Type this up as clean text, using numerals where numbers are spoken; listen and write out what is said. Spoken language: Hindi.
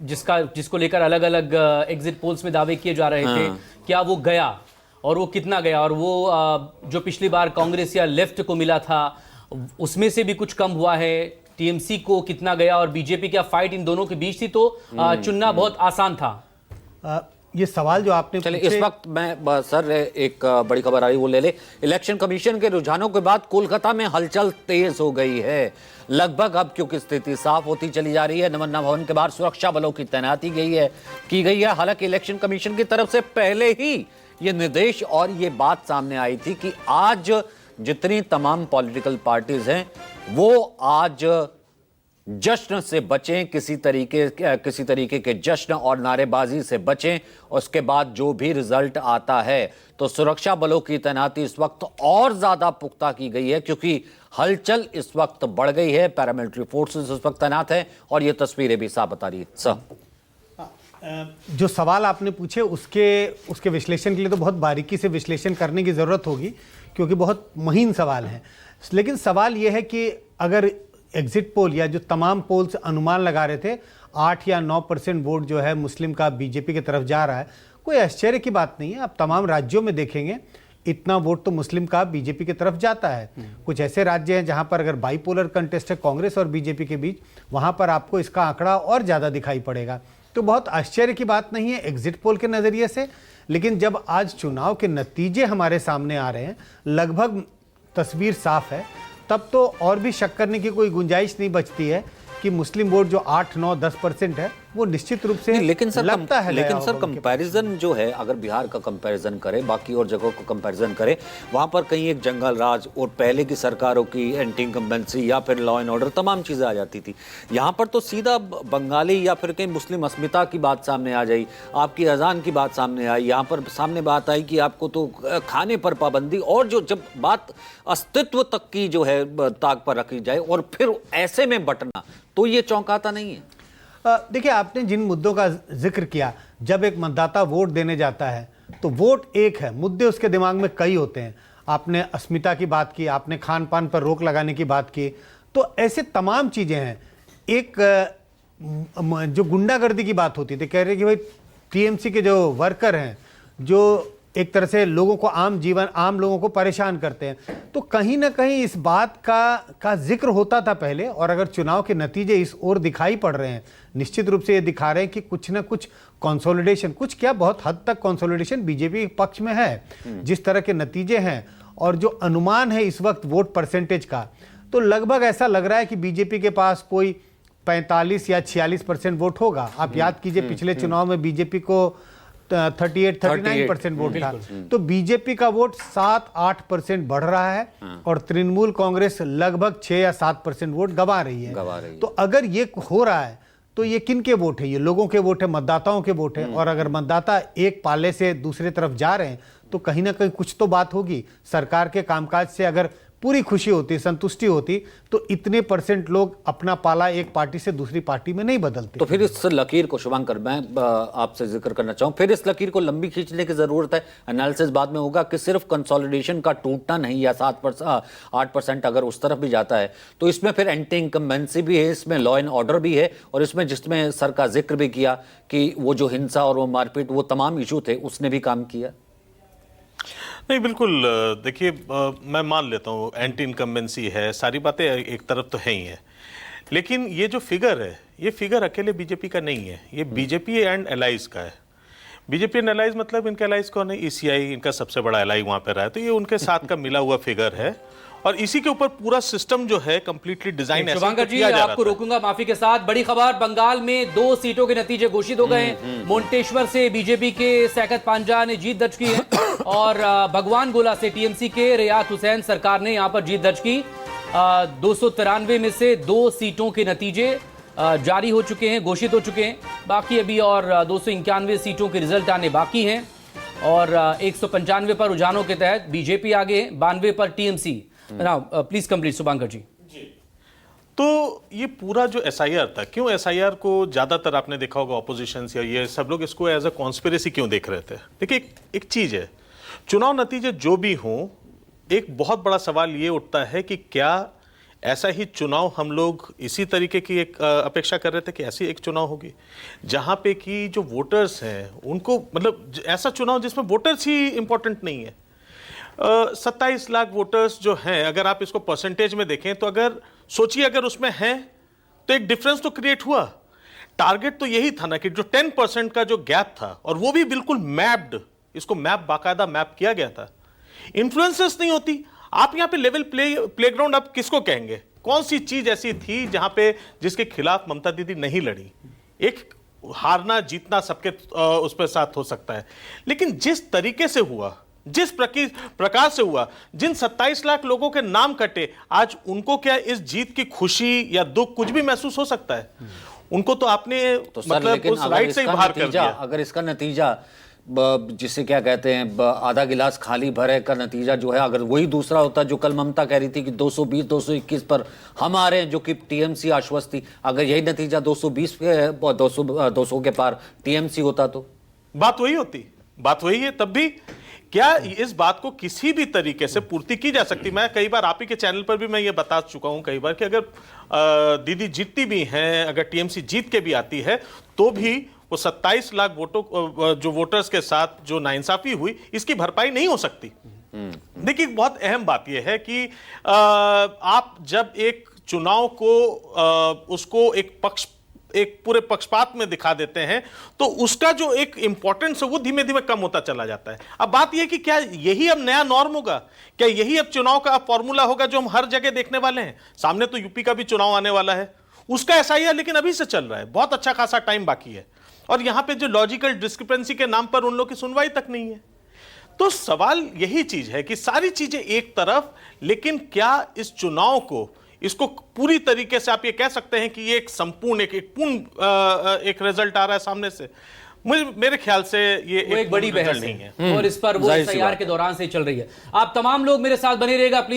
जिसको लेकर अलग अलग एग्जिट पोल्स में दावे किए जा रहे थे, क्या वो गया और वो कितना गया, और वो जो पिछली बार कांग्रेस या लेफ्ट को मिला था उसमें से भी कुछ कम हुआ है, टीएमसी को कितना गया और बीजेपी क्या फाइट इन दोनों के बीच थी, तो चुनना बहुत आसान था। ये सवाल जो आपने चलिए इस वक्त मैं सर एक बड़ी खबर आई वो ले ले। इलेक्शन कमीशन के रुझानों के बाद कोलकाता में हलचल तेज हो गई है। लगभग अब क्योंकि स्थिति साफ होती चली जा रही है, नमन्ना भवन के बाहर सुरक्षा बलों की तैनाती की गई है। हालांकि इलेक्शन कमीशन की तरफ से पहले ही ये निर्देश और ये बात सामने आई थी कि आज जितनी तमाम पॉलिटिकल पार्टीज हैं वो आज जश्न से बचें, किसी तरीके के जश्न और नारेबाजी से बचें। उसके बाद जो भी रिजल्ट आता है तो सुरक्षा बलों की तैनाती इस वक्त और ज्यादा पुख्ता की गई है क्योंकि हलचल इस वक्त बढ़ गई है। पैरामिलिट्री फोर्सेस इस वक्त तैनात है और ये तस्वीरें भी साफ बता रही है। सर, जो सवाल आपने पूछे उसके विश्लेषण के लिए तो बहुत बारीकी से विश्लेषण करने की जरूरत होगी क्योंकि बहुत महीन सवाल है। लेकिन सवाल यह है कि अगर एग्जिट पोल या जो तमाम पोल्स अनुमान लगा रहे थे 8 या 9% वोट जो है मुस्लिम का बीजेपी की तरफ जा रहा है, कोई आश्चर्य की बात नहीं है। आप तमाम राज्यों में देखेंगे इतना वोट तो मुस्लिम का बीजेपी की तरफ जाता है। कुछ ऐसे राज्य हैं जहां पर अगर बाईपोलर कंटेस्ट है कांग्रेस और बीजेपी के बीच, वहां पर आपको इसका आंकड़ा और ज़्यादा दिखाई पड़ेगा। तो बहुत आश्चर्य की बात नहीं है एग्जिट पोल के नज़रिए से। लेकिन जब आज चुनाव के नतीजे हमारे सामने आ रहे हैं, लगभग तस्वीर साफ है, तब तो और भी शक करने की कोई गुंजाइश नहीं बचती है कि मुस्लिम वोट जो 8, 9, 10% है वो निश्चित रूप से लेकिन सर लगता है। लेकिन सर कंपैरिजन जो है, अगर बिहार का कंपैरिजन करें, बाकी और जगहों को कंपैरिजन करें, वहां पर कहीं एक जंगल राज और पहले की सरकारों की एंटी इनकम्बेंसी या फिर लॉ एंड ऑर्डर तमाम चीजें आ जाती थी। यहाँ पर तो सीधा बंगाली या फिर कहीं मुस्लिम अस्मिता की बात सामने आ जाई, आपकी अजान की बात सामने आई, यहाँ पर सामने बात आई कि आपको तो खाने पर पाबंदी, और जो जब बात अस्तित्व तक की जो है ताक पर रखी जाए और फिर ऐसे में बंटना, तो ये चौंकाता नहीं है। देखिए, आपने जिन मुद्दों का जिक्र किया, जब एक मतदाता वोट देने जाता है तो वोट एक है, मुद्दे उसके दिमाग में कई होते हैं। आपने अस्मिता की बात की, आपने खान पान पर रोक लगाने की बात की, तो ऐसे तमाम चीज़ें हैं। एक जो गुंडागर्दी की बात होती थी, कह रहे कि भाई टीएमसी के जो वर्कर हैं जो एक तरह से लोगों को आम लोगों को परेशान करते हैं, तो कहीं ना कहीं इस बात का जिक्र होता था पहले। और अगर चुनाव के नतीजे इस ओर दिखाई पड़ रहे हैं, निश्चित रूप से ये दिखा रहे हैं कि कुछ ना कुछ कंसोलिडेशन, कुछ क्या बहुत हद तक कंसोलिडेशन बीजेपी के पक्ष में है। जिस तरह के नतीजे हैं और जो अनुमान है इस वक्त वोट परसेंटेज का, तो लगभग ऐसा लग रहा है कि बीजेपी के पास कोई 45 या 46% वोट होगा। आप याद कीजिए पिछले चुनाव में बीजेपी को 38-39% वोट था, तो बीजेपी का वोट 7-8% बढ़ रहा है और तृणमूल कांग्रेस लगभग 6 या 7% वोट गंवा रही है। तो अगर ये हो रहा है तो ये किन के वोट है? ये लोगों के वोट है, मतदाताओं के वोट है। और अगर मतदाता एक पाले से दूसरे तरफ जा रहे हैं तो कहीं ना कहीं कुछ तो बात होगी। सरकार के कामकाज से अगर पूरी खुशी होती, संतुष्टि होती, तो इतने % लोग अपना पाला एक पार्टी से दूसरी पार्टी में नहीं बदलते। तो फिर इस लकीर को, शुभांकर, मैं आपसे जिक्र करना चाहूँ, फिर इस लकीर को लंबी खींचने की जरूरत है। एनालिसिस बाद में होगा कि सिर्फ कंसोलिडेशन का टूटना नहीं, या 8% अगर उस तरफ भी जाता है तो इसमें फिर एंटी इनकम्बेंसी भी है, इसमें लॉ एंड ऑर्डर भी है, और इसमें जिसमें सर का जिक्र भी किया कि वो जो हिंसा और वो मारपीट, वो तमाम इशू थे, उसने भी काम किया। नहीं, बिल्कुल। देखिए, मैं मान लेता हूँ एंटी इनकम्बेंसी है, सारी बातें एक तरफ तो है ही है, लेकिन ये जो फिगर है, ये फिगर अकेले बीजेपी का नहीं है, ये बीजेपी एंड एलाइज का है। बीजेपी एंड एलाइज मतलब इनके एलाइज कौन है? ईसीआई इनका सबसे बड़ा एलाई वहाँ पे रहा है, तो ये उनके साथ का मिला हुआ फिगर है और इसी के ऊपर पूरा सिस्टम जो है कंप्लीटली डिजाइन है। शुभांकर जी, आपको रोकूंगा माफी के साथ। बड़ी खबर, बंगाल में 2 सीटों के नतीजे घोषित हो गए। मोंटेश्वर से बीजेपी के सैकत पांजा ने जीत दर्ज की है और भगवान गोला से टीएमसी के रियात हुसैन सरकार ने यहां पर जीत दर्ज की। 293 में से 2 सीटों के नतीजे जारी हो चुके हैं, घोषित हो चुके हैं। बाकी अभी और 291 सीटों के रिजल्ट आने बाकी हैं और 195 पर रुझानों के तहत बीजेपी आगे, 92 पर टीएमसी। प्लीज कंप्लीट शुभांकर जी। तो ये पूरा जो एसआईआर था, क्यों एसआईआर को ज्यादातर आपने देखा होगा ऑपोजिशन या ये सब लोग इसको एज अ कॉन्स्पिरेसी क्यों देख रहे थे? देखिए, एक चीज है, चुनाव नतीजे जो भी हों, एक बहुत बड़ा सवाल ये उठता है कि क्या ऐसा ही चुनाव हम लोग इसी तरीके की एक अपेक्षा कर रहे थे कि ऐसी एक चुनाव होगी जहां पे कि जो वोटर्स हैं उनको मतलब ऐसा चुनाव जिसमें वोटर्स ही इंपॉर्टेंट नहीं है। 27 लाख वोटर्स जो हैं, अगर आप इसको परसेंटेज में देखें तो अगर सोचिए अगर उसमें हैं तो एक डिफरेंस तो क्रिएट हुआ। टारगेट तो यही था ना कि जो 10% का जो गैप था, और वो भी बिल्कुल मैप्ड, इसको बाकायदा मैप किया गया था। इन्फ्लुएंसेस नहीं होती, आप यहां पे लेवल प्लेग्राउंड आप किसको कहेंगे? कौन सी चीज ऐसी थी जहां पे जिसके खिलाफ ममता दीदी नहीं लड़ी? एक हारना जीतना सबके उस पर साथ हो सकता है, लेकिन जिस तरीके से हुआ, जिस प्रकार से हुआ, जिन 27 लाख लोगों के नाम कटे, आज उनको क्या इस जीत की खुशी या दुख कुछ भी महसूस हो सकता है? उनको तो आपने तो सर, मतलब उस राइट से ही बाहर कर दिया। अगर इसका नतीजा जिसे क्या कहते हैं आधा गिलास खाली भरे का नतीजा जो है, अगर वही दूसरा होता जो कल ममता कह रही थी कि 220 221 पर हम आ रहे हैं, जो कि टीएमसी आश्वस्त थी, अगर यही नतीजा 220 पे 200 के पार टीएमसी होता तो बात वही होती। बात वही है। तब भी क्या इस बात को किसी भी तरीके से पूर्ति की जा सकती? मैं कई बार आप ही के चैनल पर भी मैं ये बता चुका हूं कई बार कि अगर दीदी जीतती भी हैं, अगर टीएमसी जीत के भी आती है, तो भी वो 27 लाख वोटों जो वोटर्स के साथ जो नाइंसाफी हुई, इसकी भरपाई नहीं हो सकती। देखिए, बहुत अहम बात यह है कि आप जब एक चुनाव को उसको एक पूरे पक्षपात में दिखा देते हैं, तो उसका जो एक इंपॉर्टेंस है वो धीमे धीमे कम होता चला जाता है। अब बात यह कि क्या यही अब नया नॉर्म होगा? क्या यही अब चुनाव का फॉर्मूला होगा जो हम हर जगह देखने वाले हैं? सामने तो यूपी का भी चुनाव आने वाला है, उसका ऐसा ही है, लेकिन अभी से चल रहा है, बहुत अच्छा खासा टाइम बाकी है, और यहां पे जो लॉजिकल डिस्क्रिपेंसी के नाम पर उन लोगों की सुनवाई तक नहीं है। तो सवाल यही चीज है कि सारी चीजें एक तरफ, लेकिन क्या इस चुनाव को, इसको पूरी तरीके से आप ये कह सकते हैं कि ये एक संपूर्ण एक रिजल्ट आ रहा है सामने से? मेरे ख्याल से ये एक बड़ी बहस नहीं है, और इस पर वो जाहिर सी एसआईआर बात के दौरान से चल रही है। आप तमाम लोग मेरे साथ बने रहेगा प्लीज।